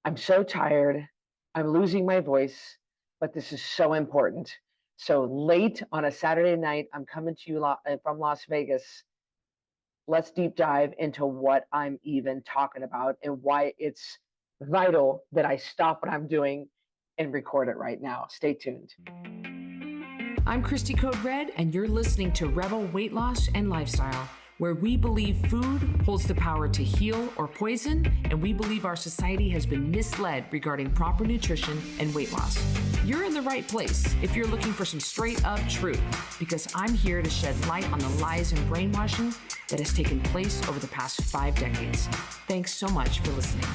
I'm so tired. I'm losing my voice, but this is so important. So late on a Saturday night, I'm coming to you from Las Vegas. Let's deep dive into what I'm even talking about and why it's vital that I stop what I'm doing and record it right now. Stay tuned. I'm Cristy Code Red, and you're listening to Rebel Weight Loss and Lifestyle, where we believe food holds the power to heal or poison, and we believe our society has been misled regarding proper nutrition and weight loss. You're in the right place if you're looking for some straight up truth, because I'm here to shed light on the lies and brainwashing that has taken place over the past 5 decades. Thanks so much for listening.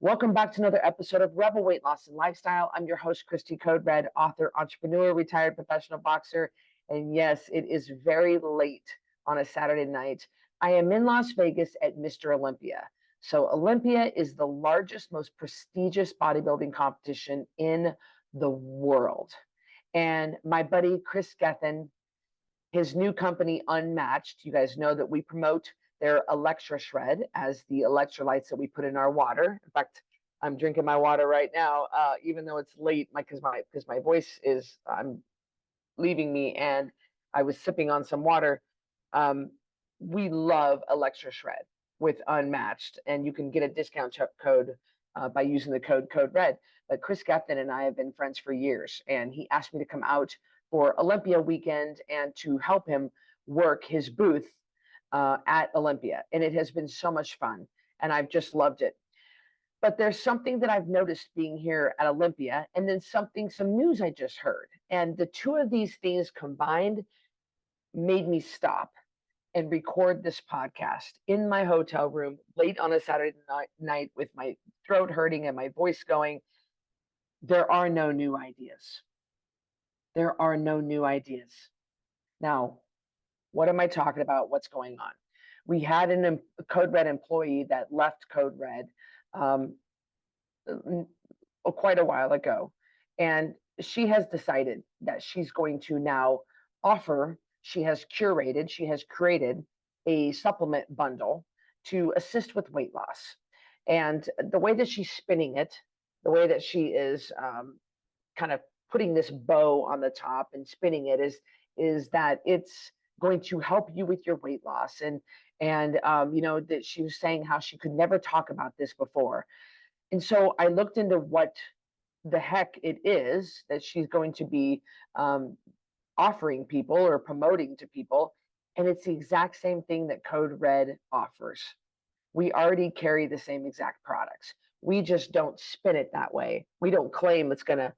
Welcome back to another episode of Rebel Weight Loss and Lifestyle. I'm your host, Cristy Code Red, author, entrepreneur, retired professional boxer. And yes, it is very late on a Saturday night. I am in Las Vegas at Mr. Olympia. So Olympia is the largest, most prestigious bodybuilding competition in the world. And my buddy, Kris Gethin, his new company, Unmatched, you guys know that we promote their Electra Shred as the electrolytes that we put in our water. In fact, I'm drinking my water right now, even though it's late, because my voice is leaving me, and I was sipping on some water. We love Electra Shred with Unmatched, and you can get a discount code by using the code Red. But Kris Gethin and I have been friends for years, and he asked me to come out for Olympia weekend and to help him work his booth at Olympia. And it has been so much fun, and I've just loved it. But there's something that I've noticed being here at Olympia, and then some news I just heard. And the two of these things combined made me stop and record this podcast in my hotel room late on a Saturday night with my throat hurting and my voice going. There are no new ideas. There are no new ideas. Now, what am I talking about? What's going on? We had a Code Red employee that left Code Red quite a while ago. And she has decided that she's going to now offer, she has created a supplement bundle to assist with weight loss. And the way that she's spinning it, the way that she is kind of putting this bow on the top and spinning it is that it's going to help you with your weight loss. And that she was saying how she could never talk about this before. And so I looked into what the heck it is that she's going to be offering people or promoting to people. And it's the exact same thing that Code Red offers. We already carry the same exact products. We just don't spin it that way. We don't claim it's going to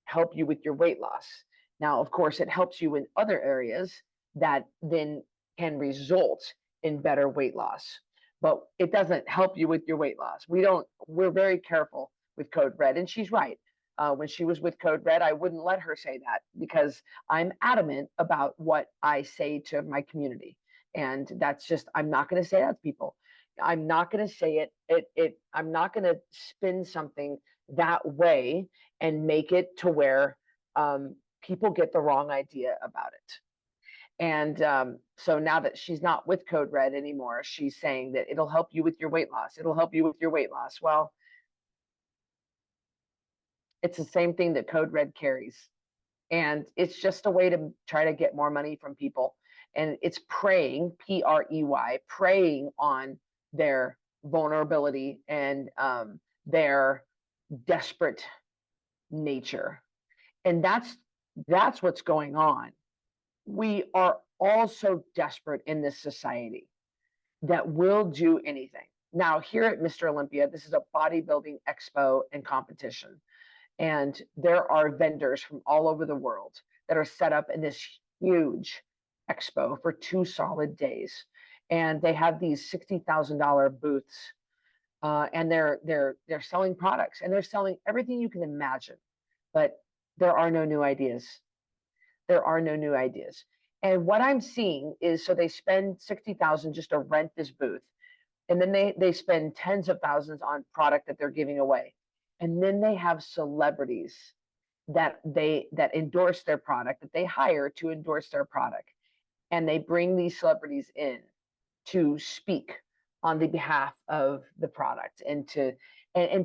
help you with your weight loss. Now, of course, it helps you in other areas that then can result in better weight loss, but it doesn't help you with your weight loss. We're very careful with Code Red, and she's right. When she was with Code Red, I wouldn't let her say that because I'm adamant about what I say to my community. And that's just, I'm not going to say that to people. I'm not going to say it. I'm not going to spin something that way and make it to where people get the wrong idea about it. And so now that she's not with Code Red anymore, she's saying that it'll help you with your weight loss. It'll help you with your weight loss. Well, it's the same thing that Code Red carries. And it's just a way to try to get more money from people. And it's preying, Prey, preying on their vulnerability and their desperate nature. And that's what's going on. We are all so desperate in this society that we'll do anything. Now, here at Mr. Olympia, this is a bodybuilding expo and competition. And there are vendors from all over the world that are set up in this huge expo for 2 solid days. And they have these $60,000 booths. And they're selling products, and they're selling everything you can imagine. But there are no new ideas. There are no new ideas. And what I'm seeing is, so they spend $60,000 just to rent this booth. And then they spend tens of thousands on product that they're giving away. And then they have celebrities that endorse their product, that they hire to endorse their product. And they bring these celebrities in to speak on the behalf of the product, and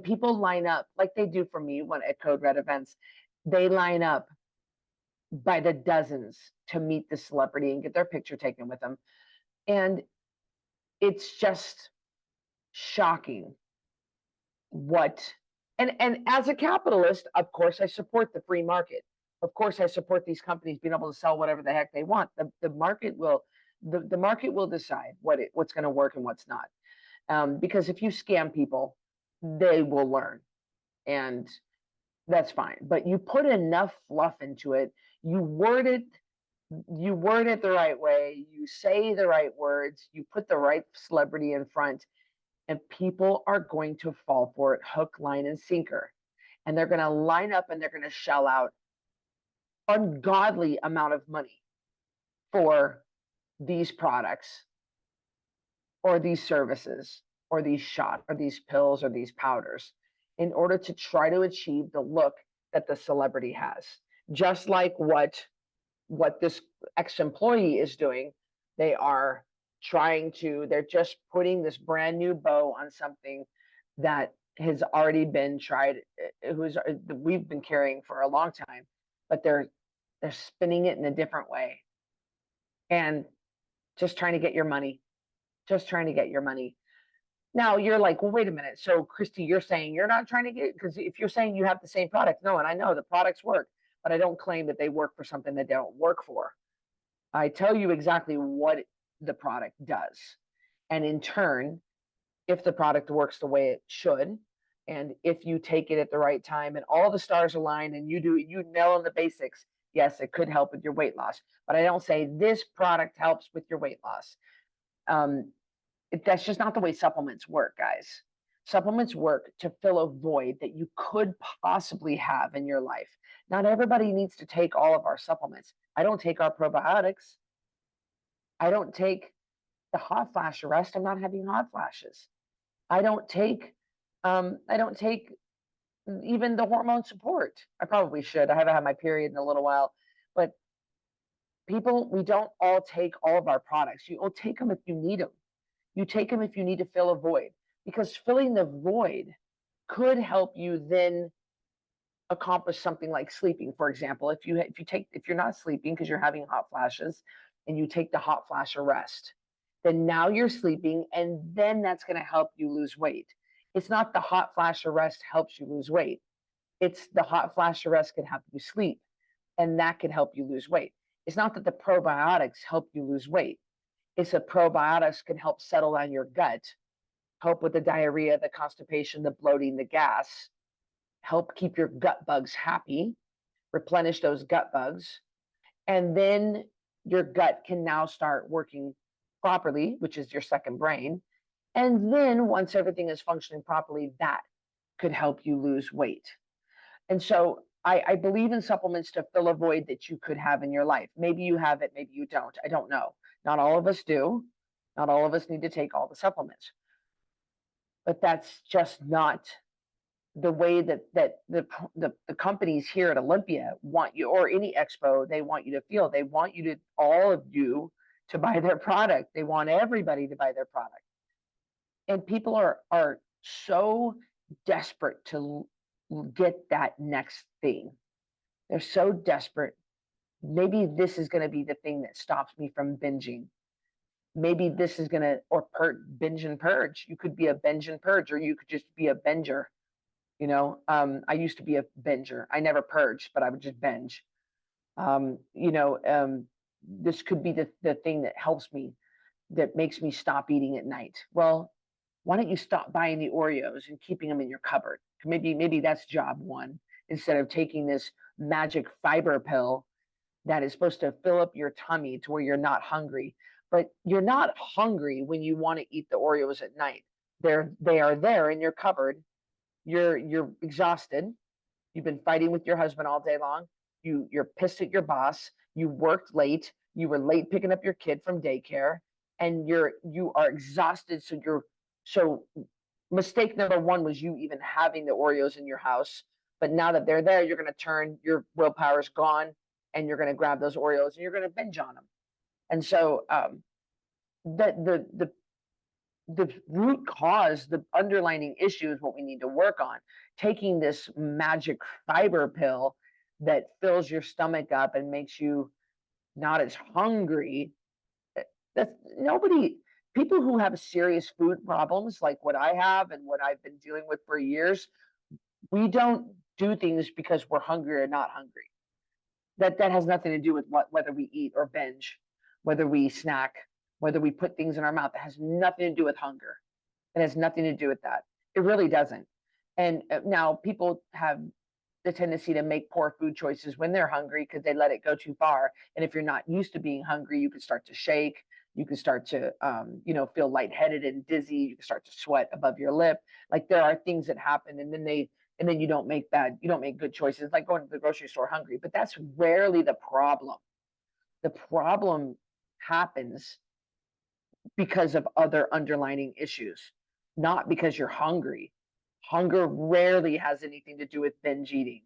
people line up like they do for me when at Code Red events. They line up by the dozens to meet the celebrity and get their picture taken with them. And it's just shocking what, and as a capitalist, of course, I support the free market. Of course, I support these companies being able to sell whatever the heck they want. The market will, the market will decide what's going to work and what's not. Because if you scam people, they will learn, and that's fine. But you put enough fluff into it, you word it the right way, you say the right words, you put the right celebrity in front, and people are going to fall for it hook, line, and sinker. And they're going to line up and they're going to shell out ungodly amount of money for these products or these services or these shots or these pills or these powders in order to try to achieve the look that the celebrity has. Just like what this ex-employee is doing, they're just putting this brand new bow on something that has already been tried, we've been carrying for a long time, but they're spinning it in a different way and just trying to get your money. Now you're like, well, wait a minute. So Cristy, you're saying you're not trying to get, because if you're saying you have the same product, no, and I know the products work, but I don't claim that they work for something that they don't work for. I tell you exactly what the product does. And in turn, if the product works the way it should, and if you take it at the right time and all the stars align and you nail on the basics, yes, it could help with your weight loss. But I don't say this product helps with your weight loss. That's just not the way supplements work, guys. Supplements work to fill a void that you could possibly have in your life. Not everybody needs to take all of our supplements. I don't take our probiotics. I don't take the hot flash arrest. I'm not having hot flashes. I don't take even the hormone support. I probably should. I haven't had my period in a little while, but people, we don't all take all of our products. You'll take them if you need them. You take them if you need to fill a void, because filling the void could help you then accomplish something like sleeping. For example, if you're not sleeping because you're having hot flashes and you take the hot flash arrest, then now you're sleeping, and then that's going to help you lose weight. It's not the hot flash arrest helps you lose weight. It's the hot flash arrest can help you sleep, and that can help you lose weight. It's not that the probiotics help you lose weight. It's that probiotics can help settle down your gut, help with the diarrhea, the constipation, the bloating, the gas, help keep your gut bugs happy, replenish those gut bugs, and then your gut can now start working properly, which is your second brain. And then once everything is functioning properly, that could help you lose weight. And so I believe in supplements to fill a void that you could have in your life. Maybe you have it, maybe you don't. I don't know. Not all of us do. Not all of us need to take all the supplements. But that's just not the way that the companies here at Olympia want you, or any expo, they want you to feel. They want you to, all of you, to buy their product. They want everybody to buy their product. And people are so desperate to get that next thing. They're so desperate. Maybe this is going to be the thing that stops me from binging. Maybe this is going to, or binge and purge. You could be a binge and purge, or you could just be a binger. You know, I used to be a binger. I never purged, but I would just binge. This could be the thing that helps me, that makes me stop eating at night. Well, why don't you stop buying the Oreos and keeping them in your cupboard? Maybe that's job one, instead of taking this magic fiber pill that is supposed to fill up your tummy to where you're not hungry. But you're not hungry when you want to eat the Oreos at night. They are there in your cupboard. You're exhausted. You've been fighting with your husband all day long. You're pissed at your boss. You worked late. You were late picking up your kid from daycare, and you are exhausted. So mistake number one was you even having the Oreos in your house. But now that they're there, you're going to turn, your willpower's gone, and you're going to grab those Oreos and you're going to binge on them. And so that the root cause, the underlying issue is what we need to work on. Taking this magic fiber pill that fills your stomach up and makes you not as hungry. That's nobody, people who have serious food problems like what I have and what I've been dealing with for years, we don't do things because we're hungry or not hungry. That has nothing to do with whether we eat or binge, whether we snack, whether we put things in our mouth. It has nothing to do with hunger. It has nothing to do with that. It really doesn't. And now people have the tendency to make poor food choices when they're hungry because they let it go too far. And if you're not used to being hungry, you can start to shake. You can start to, feel lightheaded and dizzy. You can start to sweat above your lip. Like there are things that happen, and then you don't make good choices, like going to the grocery store hungry. But that's rarely the problem. The problem happens because of other underlying issues, not because you're hungry. Hunger rarely has anything to do with binge eating.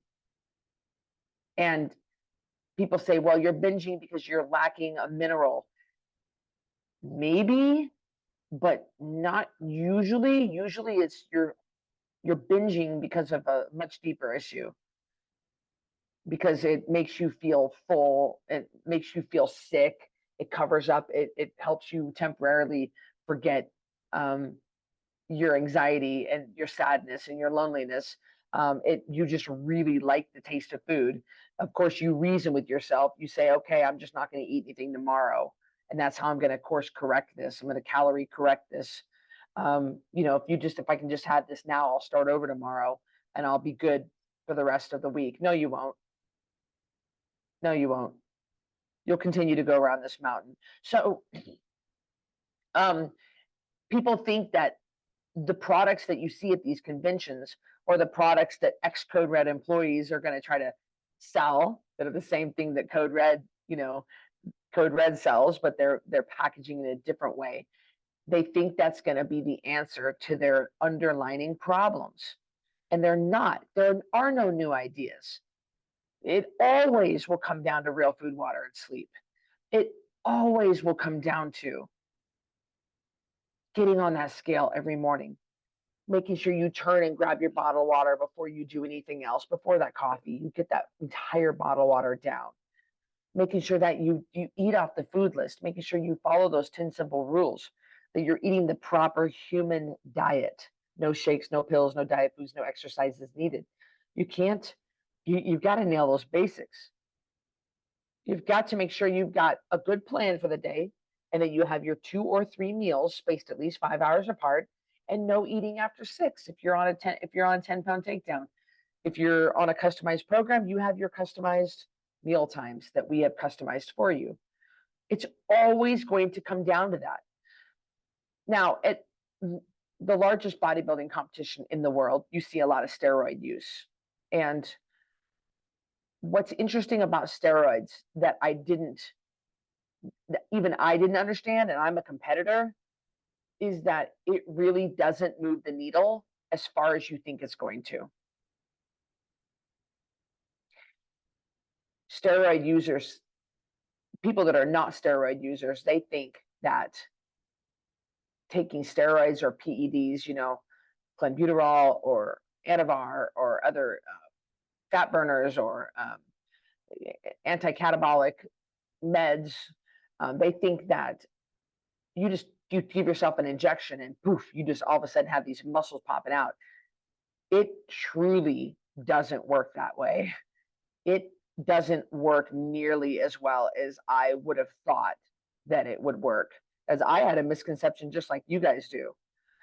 And people say, well, you're binging because you're lacking a mineral. Maybe, but not usually. Usually it's you're binging because of a much deeper issue, because it makes you feel full, it makes you feel sick, it covers up, it helps you temporarily forget your anxiety and your sadness and your loneliness. You just really like the taste of food. Of course, you reason with yourself. You say, okay, I'm just not going to eat anything tomorrow. And that's how I'm going to course correct this. I'm going to calorie correct this. If I can just have this now, I'll start over tomorrow and I'll be good for the rest of the week. No, you won't. No, you won't. You'll continue to go around this mountain. So people think that the products that you see at these conventions, or the products that ex-Code Red employees are going to try to sell, that are the same thing that Code Red sells, but they're packaging in a different way. They think that's going to be the answer to their underlying problems. And they're not. There are no new ideas. It always will come down to real food, water, and sleep. It always will come down to getting on that scale every morning, making sure you turn and grab your bottle of water before you do anything else. Before that coffee, you get that entire bottle of water down. Making sure that you eat off the food list, making sure you follow those 10 simple rules, that you're eating the proper human diet. No shakes, no pills, no diet foods, no exercises needed. You've got to nail those basics. You've got to make sure you've got a good plan for the day, and that you have your 2 or 3 meals spaced at least 5 hours apart, and no eating after 6 if you're on a 10-pound takedown. If you're on a customized program, you have your customized meal times that we have customized for you. It's always going to come down to that. Now, at the largest bodybuilding competition in the world, you see a lot of steroid use. And what's interesting about steroids that even I didn't understand, and I'm a competitor, is that it really doesn't move the needle as far as you think it's going to. Steroid users, people that are not steroid users, they think that taking steroids or PEDs, clenbuterol or Anavar or other fat burners or anti-catabolic meds, they think that you give yourself an injection and poof, you just all of a sudden have these muscles popping out. It truly doesn't work that way. It doesn't work nearly as well as I would have thought that it would work, as I had a misconception just like you guys do.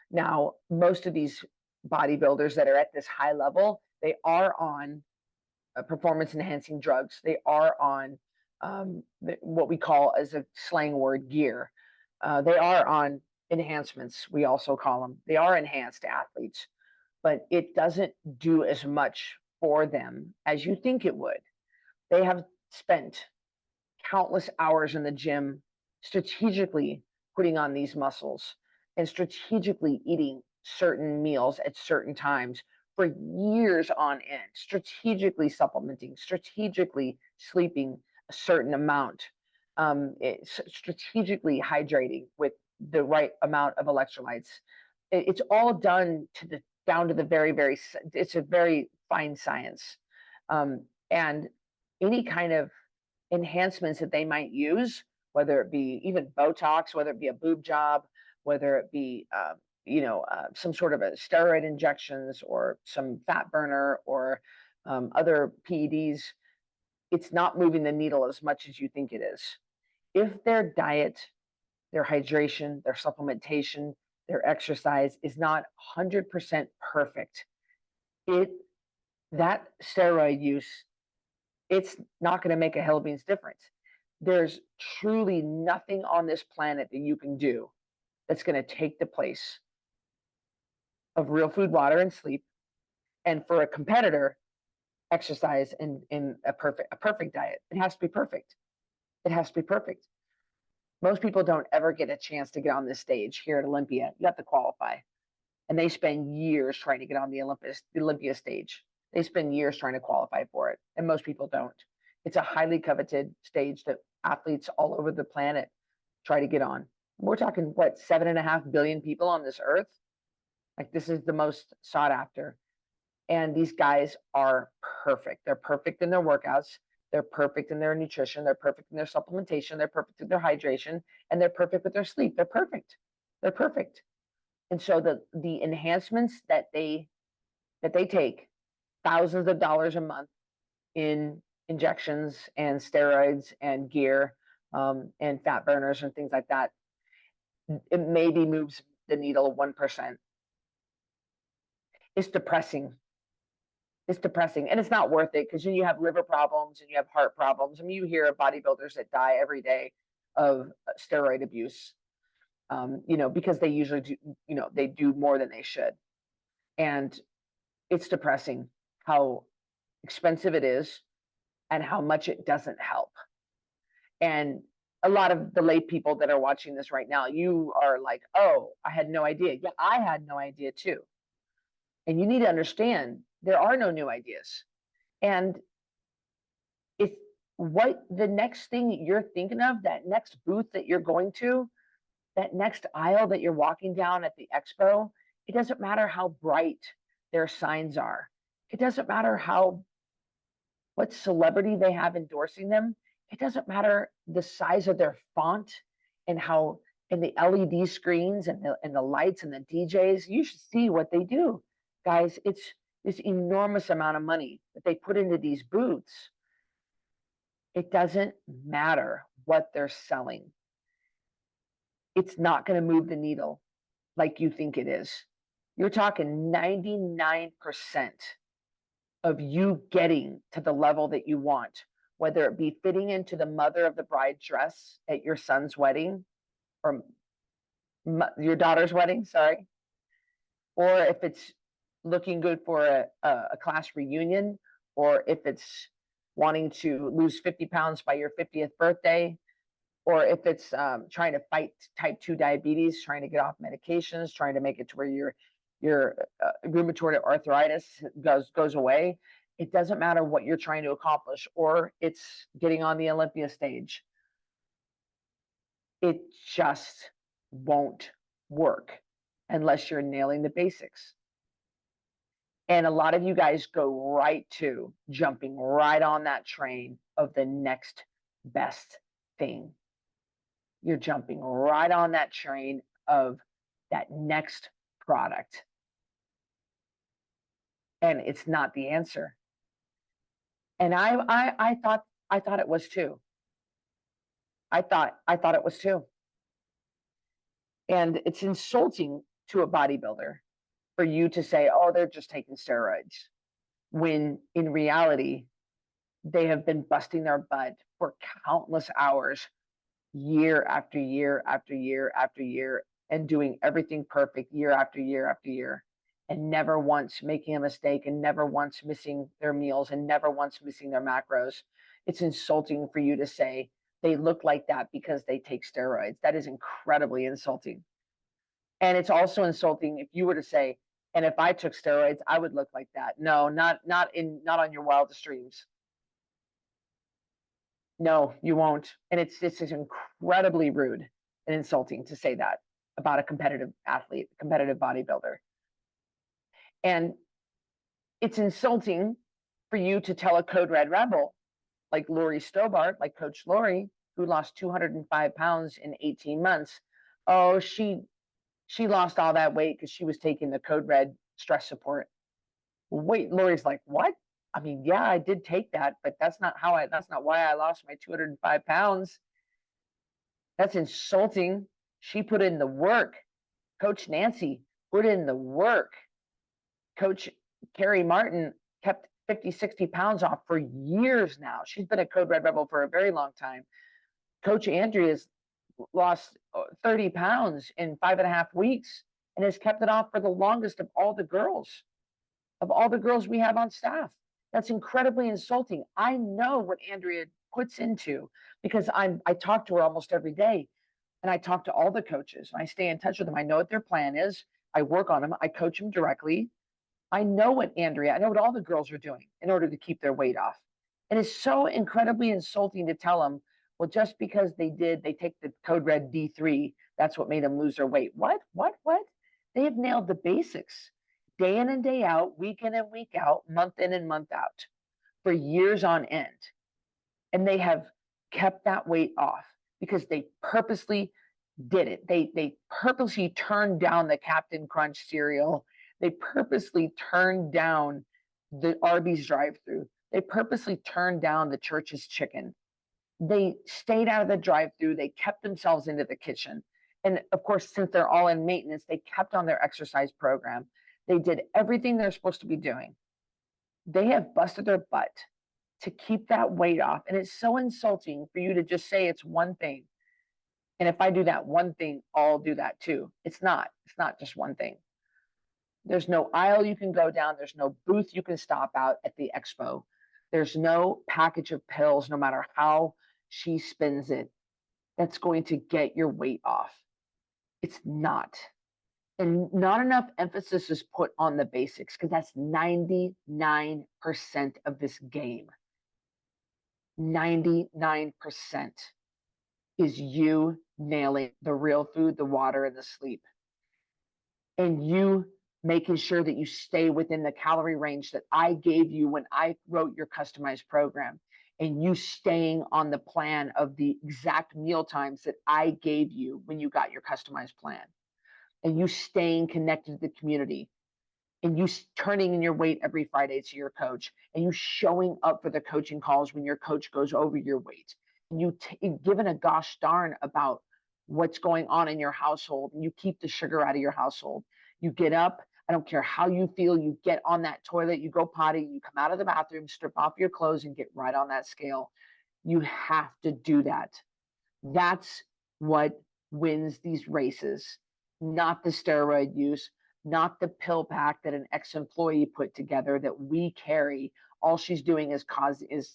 Now, most of these bodybuilders that are at this high level, they are on performance enhancing drugs. They are on what we call, as a slang word, gear. They are on enhancements, we also call them. They are enhanced athletes, but it doesn't do as much for them as you think it would. They have spent countless hours in the gym strategically putting on these muscles and strategically eating certain meals at certain times for years on end, strategically supplementing, strategically sleeping a certain amount, strategically hydrating with the right amount of electrolytes. It's all done down to the very, it's a very fine science. And any kind of enhancements that they might use, whether it be even Botox, whether it be a boob job, whether it be some sort of a steroid injections or some fat burner or other PEDs, it's not moving the needle as much as you think it is. If their diet, their hydration, their supplementation, their exercise is not 100% perfect, that steroid use, it's not going to make a hell of a difference. There's truly nothing on this planet that you can do that's going to take the place of real food, water, and sleep. And for a competitor, exercise and a perfect diet. It has to be perfect. It has to be perfect. Most people don't ever get a chance to get on this stage here at Olympia. You have to qualify. And they spend years trying to get on the Olympia stage. They spend years trying to qualify for it. And most people don't. It's a highly coveted stage that athletes all over the planet try to get on. We're talking, what, 7.5 billion people on this earth? Like, this is the most sought after. And these guys are perfect. They're perfect in their workouts. They're perfect in their nutrition. They're perfect in their supplementation. They're perfect in their hydration. And they're perfect with their sleep. They're perfect. They're perfect. And so the enhancements that they take, thousands of dollars a month in injections and steroids and gear and fat burners and things like that, it maybe moves the needle 1%. It's depressing. It's depressing, and it's not worth it, because then you have liver problems and you have heart problems. I mean, you hear of bodybuilders that die every day of steroid abuse, because they usually do, they do more than they should. And it's depressing how expensive it is and how much it doesn't help. And a lot of the lay people that are watching this right now, you are like, oh, I had no idea. Yeah, I had no idea too. And you need to understand, there are no new ideas. And if what the next thing you're thinking of, that next booth that you're going to, that next aisle that you're walking down at the expo, it doesn't matter how bright their signs are. It doesn't matter what celebrity they have endorsing them. It doesn't matter the size of their font and the LED screens and the lights and the DJs. You should see what they do. Guys, it's this enormous amount of money that they put into these booths. It doesn't matter what they're selling. It's not going to move the needle like you think it is. You're talking 99% of you getting to the level that you want, whether it be fitting into the mother of the bride dress at your son's wedding or your daughter's wedding, sorry, or if it's looking good for a class reunion, or if it's wanting to lose 50 pounds by your 50th birthday, or if it's trying to fight type 2 diabetes, trying to get off medications, trying to make it to where your rheumatoid arthritis goes away. It doesn't matter what you're trying to accomplish, or it's getting on the Olympia stage. It just won't work unless you're nailing the basics. And a lot of you guys go right to jumping right on that train of the next best thing. You're jumping right on that train of that next product. And it's not the answer. And I thought it was too. I thought it was too. And it's insulting to a bodybuilder for you to say, oh, they're just taking steroids, when in reality, they have been busting their butt for countless hours, year after year after year after year, and doing everything perfect year after year after year, and never once making a mistake, and never once missing their meals, and never once missing their macros. It's insulting for you to say they look like that because they take steroids. That is incredibly insulting. And it's also insulting if you were to say, and if I took steroids, I would look like that. No, not on your wildest dreams. No, you won't. And it's incredibly rude and insulting to say that. about a competitive athlete, competitive bodybuilder. And it's insulting for you to tell a Code Red rebel like Lori Stobart, like Coach Lori, who lost 205 pounds in 18 months. Oh, she lost all that weight because she was taking the Code Red stress support. Wait, Lori's like, what? I mean, yeah, I did take that, but that's not why I lost my 205 pounds. That's insulting. She put in the work. Coach Nancy put in the work. Coach Carrie Martin kept 50, 60 pounds off for years now. She's been a Code Red Rebel for a very long time. Coach Andrea's lost 30 pounds in 5.5 weeks and has kept it off for the longest of all the girls we have on staff. That's incredibly insulting. I know what Andrea puts into because I talk to her almost every day, and I talk to all the coaches and I stay in touch with them. I know what their plan is. I work on them. I coach them directly. I know what all the girls are doing in order to keep their weight off. And it's so incredibly insulting to tell them, well, just because they take the Code Red D3, that's what made them lose their weight. What? They have nailed the basics day in and day out, week in and week out, month in and month out for years on end. And they have kept that weight off because they purposely did it. They purposely turned down the Captain Crunch cereal. They purposely turned down the Arby's drive-thru. They purposely turned down the Church's chicken. They stayed out of the drive-thru. They kept themselves into the kitchen. And of course, since they're all in maintenance, they kept on their exercise program. They did everything they're supposed to be doing. They have busted their butt to keep that weight off. And it's so insulting for you to just say it's one thing. And if I do that one thing, I'll do that too. It's not just one thing. There's no aisle you can go down. There's no booth you can stop out at the expo. There's no package of pills, no matter how she spins it, that's going to get your weight off. It's not. And not enough emphasis is put on the basics because that's 99% of this game. 99% is you nailing the real food, the water, and the sleep. And you making sure that you stay within the calorie range that I gave you when I wrote your customized program, and you staying on the plan of the exact meal times that I gave you when you got your customized plan, and you staying connected to the community, and you turning in your weight every Friday to your coach, and you showing up for the coaching calls when your coach goes over your weight, and you giving a gosh darn about what's going on in your household, and you keep the sugar out of your household. You get up, I don't care how you feel, you get on that toilet, you go potty, you come out of the bathroom, strip off your clothes, and get right on that scale. You have to do that. That's what wins these races, not the steroid use, not the pill pack that an ex-employee put together that we carry. All she's doing is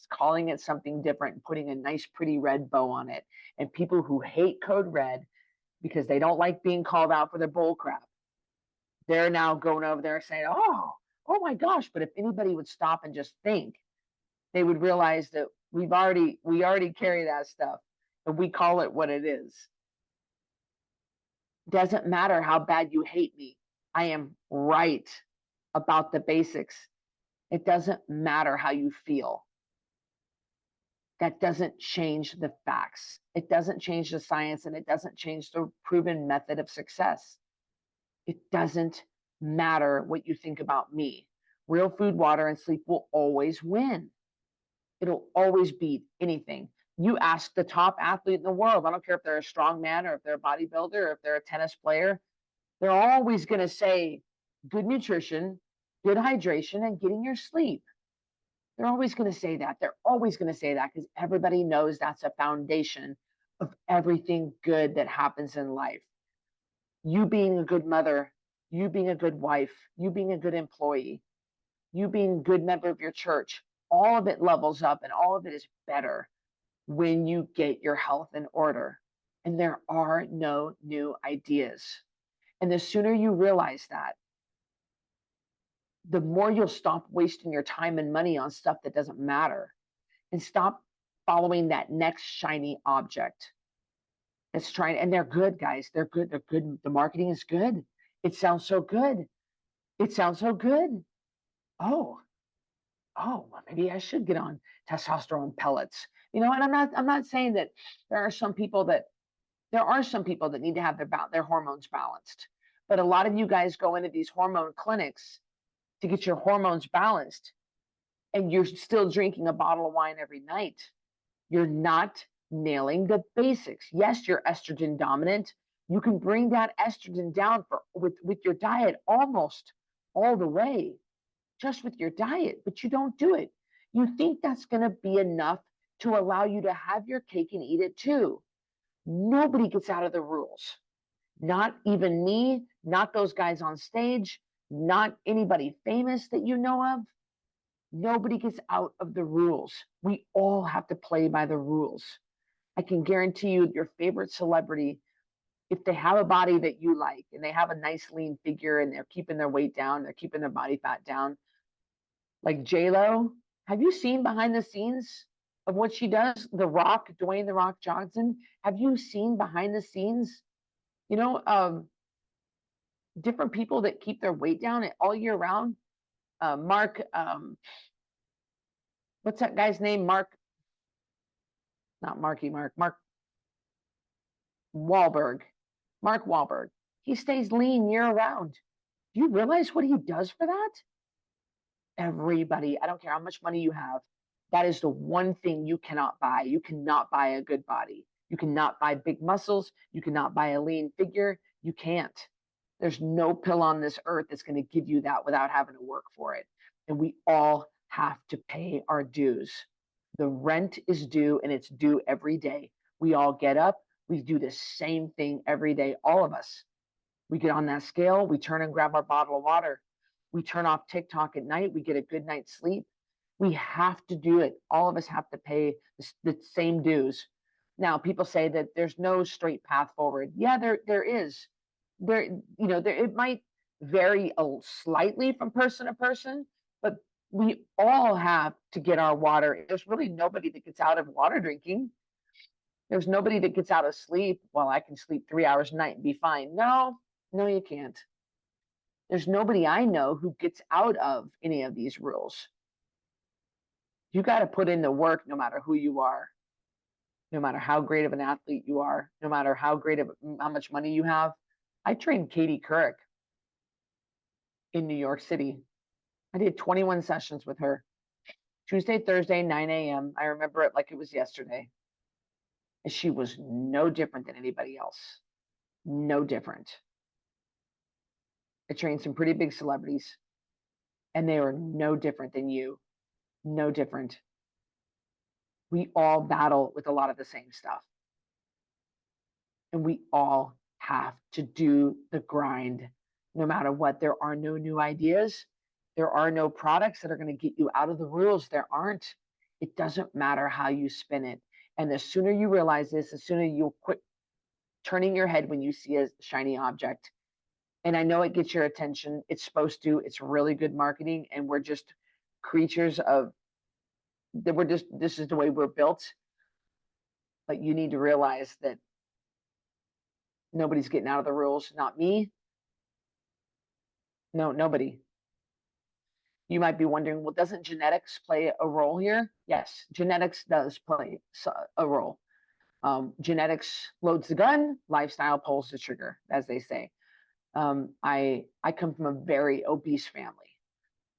calling it something different and putting a nice, pretty red bow on it. And people who hate Code Red because they don't like being called out for their bull crap, they're now going over there saying, oh my gosh. But if anybody would stop and just think, they would realize that we already carry that stuff and we call it what it is. Doesn't matter how bad you hate me. I am right about the basics. It doesn't matter how you feel. That doesn't change the facts. It doesn't change the science, and it doesn't change the proven method of success. It doesn't matter what you think about me. Real food, water, and sleep will always win. It'll always beat anything. You ask the top athlete in the world, I don't care if they're a strong man or if they're a bodybuilder or if they're a tennis player, they're always going to say good nutrition, good hydration, and getting your sleep. They're always going to say that. They're always going to say that because everybody knows that's a foundation of everything good that happens in life. You being a good mother, you being a good wife, you being a good employee, you being a good member of your church, all of it levels up and all of it is better when you get your health in order. And there are no new ideas. And the sooner you realize that, the more you'll stop wasting your time and money on stuff that doesn't matter and stop following that next shiny object. It's trying, and they're good, guys. They're good. They're good. The marketing is good. It sounds so good. It sounds so good. Oh, well, maybe I should get on testosterone pellets. And I'm not saying that there are some people that need to have their hormones balanced. But a lot of you guys go into these hormone clinics to get your hormones balanced, and you're still drinking a bottle of wine every night. You're not nailing the basics. Yes, you're estrogen dominant. You can bring that estrogen down with your diet almost all the way, just with your diet, but you don't do it. You think that's going to be enough to allow you to have your cake and eat it too. Nobody gets out of the rules. Not even me, not those guys on stage, not anybody famous that you know of. Nobody gets out of the rules. We all have to play by the rules. I can guarantee you your favorite celebrity, if they have a body that you like and they have a nice lean figure and they're keeping their weight down, they're keeping their body fat down, like J-Lo, have you seen behind the scenes of what she does? The Rock, Dwayne The Rock Johnson, have you seen behind the scenes? You know, different people that keep their weight down all year round. Mark, what's that guy's name? Not Marky Mark, Mark Wahlberg. Mark Wahlberg. He stays lean year round. Do you realize what he does for that? Everybody, I don't care how much money you have, that is the one thing you cannot buy. You cannot buy a good body. You cannot buy big muscles. You cannot buy a lean figure. You can't. There's no pill on this earth that's going to give you that without having to work for it. And we all have to pay our dues. The rent is due, and it's due every day. We all get up. We do the same thing every day, all of us. We get on that scale. We turn and grab our bottle of water. We turn off TikTok at night. We get a good night's sleep. We have to do it. All of us have to pay the same dues. Now, people say that there's no straight path forward. Yeah, there is. It might vary slightly from person to person, but we all have to get our water. There's really nobody that gets out of water drinking. There's nobody that gets out of sleep. Well, I can sleep 3 hours a night and be fine. No, you can't. There's nobody I know who gets out of any of these rules. You got to put in the work no matter who you are, no matter how great of an athlete you are, no matter how much money you have. I trained Katie Couric in New York City. I did 21 sessions with her. Tuesday, Thursday, 9 a.m. I remember it like it was yesterday. And she was no different than anybody else. No different. I trained some pretty big celebrities, and they were no different than you. No different. We all battle with a lot of the same stuff. And we all have to do the grind no matter what. There are no new ideas. There are no products that are going to get you out of the rules. There aren't. It doesn't matter how you spin it. And the sooner you realize this, the sooner you'll quit turning your head when you see a shiny object. And I know it gets your attention. It's supposed to. It's really good marketing. And we're just creatures of that. This is the way we're built. But you need to realize that nobody's getting out of the rules. Not me. No, nobody. You might be wondering, well, doesn't genetics play a role here? Yes, genetics does play a role. Genetics loads the gun, lifestyle pulls the trigger, as they say. I come from a very obese family.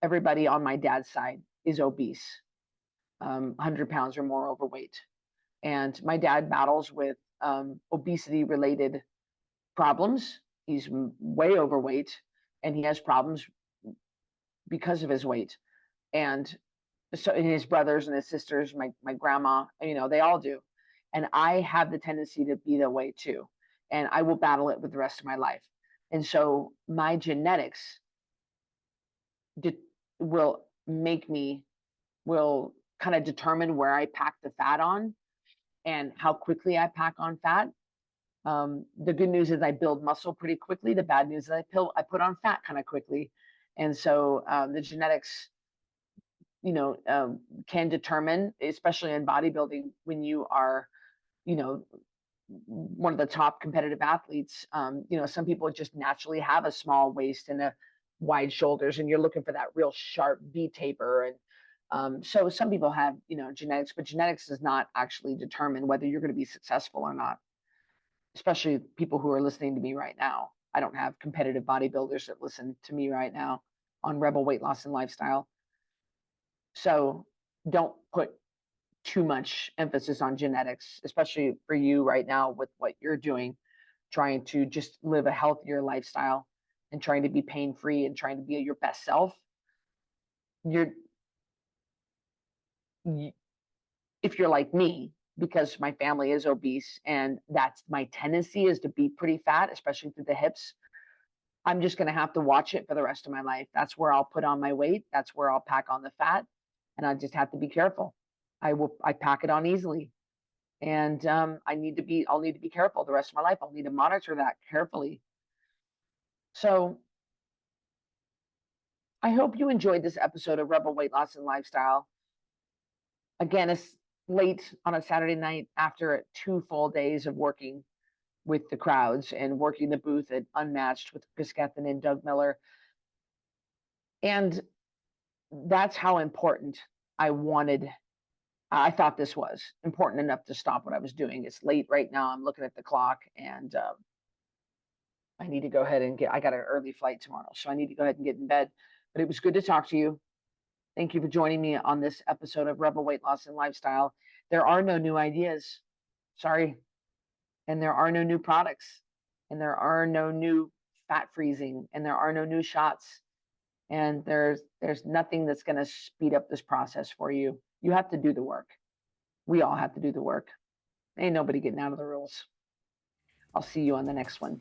Everybody on my dad's side is obese, 100 pounds or more overweight. And my dad battles with obesity-related problems. He's way overweight, and he has problems because of his weight. And so his brothers and his sisters, my grandma, they all do. And I have the tendency to be that way too. And I will battle it with the rest of my life. And so my genetics will kind of determine where I pack the fat on and how quickly I pack on fat. The good news is I build muscle pretty quickly. The bad news is I put on fat kind of quickly. And so the genetics, can determine, especially in bodybuilding, when you are, one of the top competitive athletes. Some people just naturally have a small waist and a wide shoulders, and you're looking for that real sharp V taper. And so some people have, genetics, but genetics does not actually determine whether you're going to be successful or not, especially people who are listening to me right now. I don't have competitive bodybuilders that listen to me right now on Rebel Weight Loss and Lifestyle. So don't put too much emphasis on genetics, especially for you right now with what you're doing, trying to just live a healthier lifestyle and trying to be pain-free and trying to be your best self. If you're like me, because my family is obese and that's my tendency is to be pretty fat, especially through the hips, I'm just going to have to watch it for the rest of my life. That's where I'll put on my weight. That's where I'll pack on the fat. And I just have to be careful. I pack it on easily. And I'll need to be careful the rest of my life. I'll need to monitor that carefully. So I hope you enjoyed this episode of Rebel Weight Loss and Lifestyle. Again, it's late on a Saturday night after 2 full days of working with the crowds and working the booth at Unmatched with Kris Gethin and Doug Miller. And that's how important I thought this was important enough to stop what I was doing. It's late right now. I'm looking at the clock and I need to go ahead and I got an early flight tomorrow, so I need to go ahead and get in bed. But it was good to talk to you. Thank you for joining me on this episode of Rebel Weight Loss and Lifestyle. There are no new ideas. Sorry. And there are no new products. And there are no new fat freezing. And there are no new shots. And there's nothing that's going to speed up this process for you. You have to do the work. We all have to do the work. Ain't nobody getting out of the rules. I'll see you on the next one.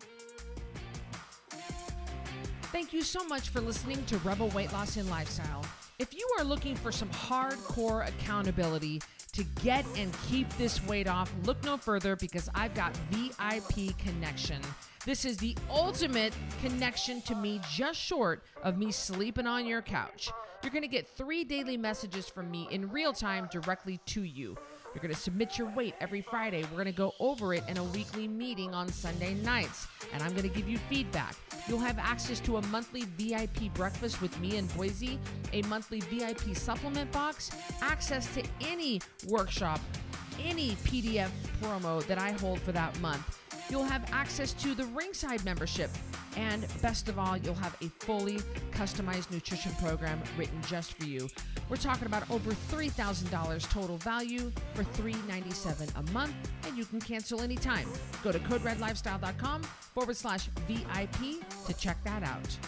Thank you so much for listening to Rebel Weight Loss and Lifestyle. If you are looking for some hardcore accountability to get and keep this weight off, look no further because I've got VIP Connection. This is the ultimate connection to me, just short of me sleeping on your couch. You're going to get 3 daily messages from me in real time directly to you. You're going to submit your weight every Friday. We're going to go over it in a weekly meeting on Sunday nights, and I'm going to give you feedback. You'll have access to a monthly VIP breakfast with me in Boise, a monthly VIP supplement box, access to any workshop, any PDF promo that I hold for that month. You'll have access to the Ringside membership. And best of all, you'll have a fully customized nutrition program written just for you. We're talking about over $3,000 total value for $397 a month, and you can cancel anytime. Go to CodeRedLifestyle.com/VIP to check that out.